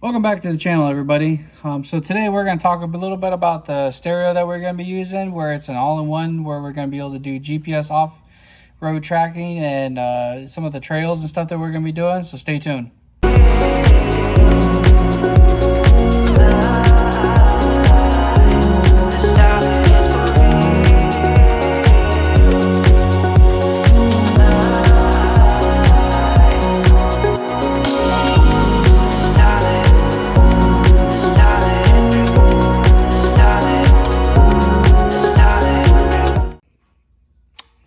Welcome back to the channel, everybody. So today we're going to talk a little bit about the stereo that we're going to be using, where it's an all-in-one, where we're going to be able to do GPS off-road tracking and some of the trails and stuff that we're going to be doing. So stay tuned.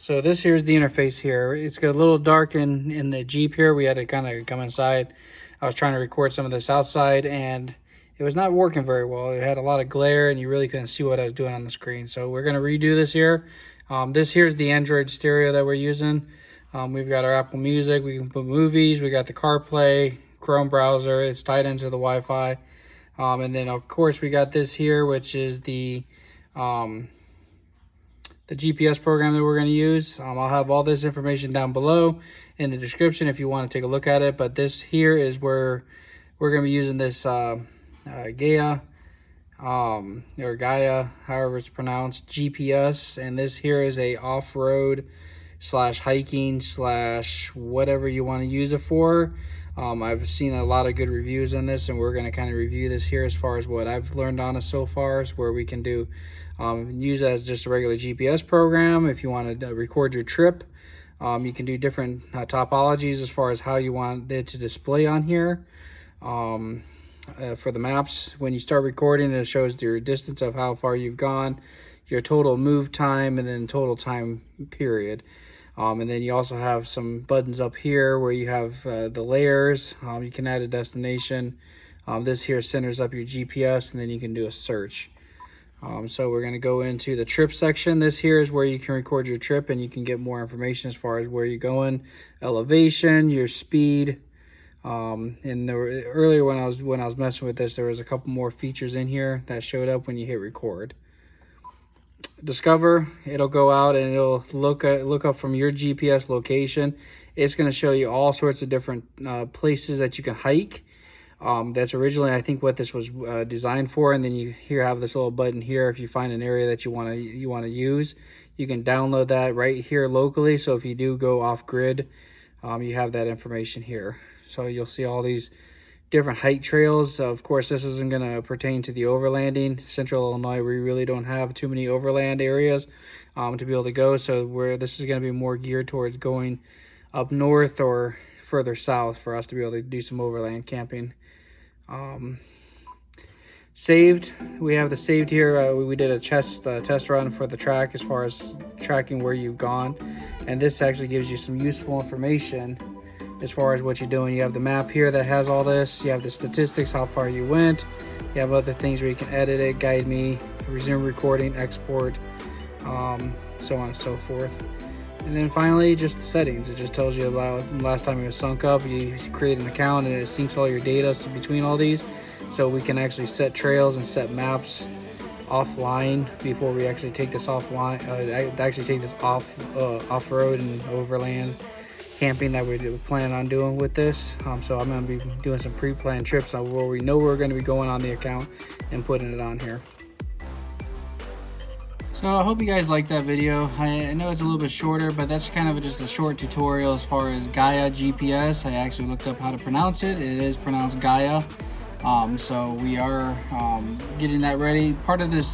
So this here's the interface here. It's got a little dark in the Jeep here. We had to kind of come inside. I was trying to record some of this outside and it was not working very well. It had a lot of glare and you really couldn't see what I was doing on the screen. So we're going to redo this here. This here's the Android stereo that we're using. We've got our Apple Music. We can put movies. We got the CarPlay, Chrome browser. It's tied into the Wi-Fi. And then of course we got this here, which is the GPS program that we're going to use. I'll have all this information down below in the description if you want to take a look at it. But this here is where we're going to be using this GAIA, or GAIA, however it's pronounced, GPS. And this here is a off-road slash hiking slash whatever you want to use it for. I've seen a lot of good reviews on this, and we're going to kind of review this here as far as what I've learned on it so far, is where we can do use it as just a regular GPS program. If you want to record your trip, you can do different topologies as far as how you want it to display on here. For the maps, when you start recording, it shows your distance of how far you've gone, your total move time, and then total time period. And then you also have some buttons up here where you have the layers. You can add a destination. This here centers up your GPS, and then you can do a search. So we're going to go into the trip section. This here is where you can record your trip and you can get more information as far as where you're going, elevation, your speed. And earlier when I was messing with this, there was a couple more features in here that showed up when you hit record. Discover, it'll go out and it'll look up from your GPS location. It's going to show you all sorts of different places that you can hike. That's originally, I think, what this was designed for. And then you here have this little button here. If you find an area that you want to use, you can download that right here locally. So if you do go off grid, you have that information here. So you'll see all these different hike trails. Of course, this isn't going to pertain to the overlanding. Central Illinois, we really don't have too many overland areas to be able to go. So this is going to be more geared towards going up north or further south for us to be able to do some overland camping. Saved, we have the saved here. We did a test run for the track as far as tracking where you've gone, and this actually gives you some useful information as far as what you're doing. You have the map here that has all this. You have the statistics, how far you went. You have other things where you can edit it, guide me, resume recording, export, so on and so forth. And then finally, just the settings. It just tells you about last time it was sunk up. You create an account and it syncs all your data between all these. So we can actually set trails and set maps offline before we actually take this offline. Actually take this off-road and overland camping that we plan on doing with this. So I'm going to be doing some pre-planned trips where we know we're going to be going on the account and putting it on here. So I hope you guys liked that video. I know it's a little bit shorter, but that's kind of just a short tutorial as far as GAIA GPS. I actually looked up how to pronounce it. It is pronounced GAIA. So we are getting that ready. Part of this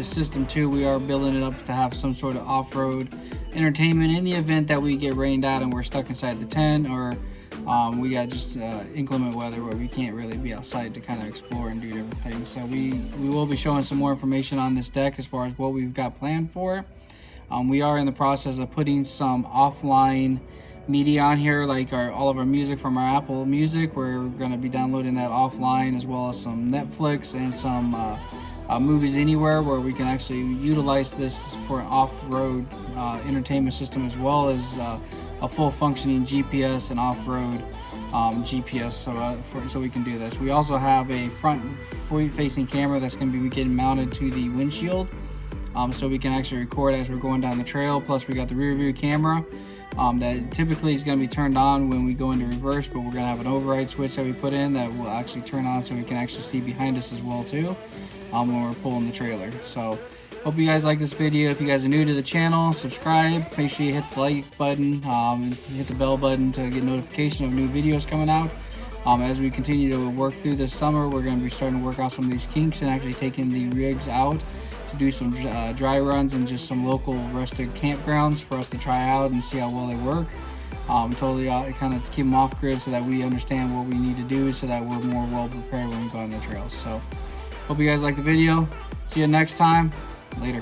system too, we are building it up to have some sort of off-road entertainment in the event that we get rained out and we're stuck inside the tent, or we got just inclement weather where we can't really be outside to kind of explore and do different things. So we will be showing some more information on this deck as far as what we've got planned for it. We are in the process of putting some offline media on here, like all of our music from our Apple Music. We're going to be downloading that offline, as well as some Netflix and some Movies Anywhere, where we can actually utilize this for an off-road entertainment system, as well as a full functioning GPS and off-road GPS, so we can do this. We also have a front facing camera that's going to be getting mounted to the windshield, so we can actually record as we're going down the trail. Plus we got the rear view camera. that typically is going to be turned on when we go into reverse, but we're going to have an override switch that we put in that will actually turn on so we can actually see behind us as well too, when we're pulling the trailer. So hope you guys like this video. If you guys are new to the channel, subscribe. Make sure you hit the like button, and hit the bell button to get notification of new videos coming out. As we continue to work through this summer, we're going to be starting to work out some of these kinks and actually taking the rigs out to do some dry runs and just some local rustic campgrounds for us to try out and see how well they work. Totally kind of keep them off grid so that we understand what we need to do so that we're more well prepared when we go on the trails. So hope you guys like the video. See you next time. Later.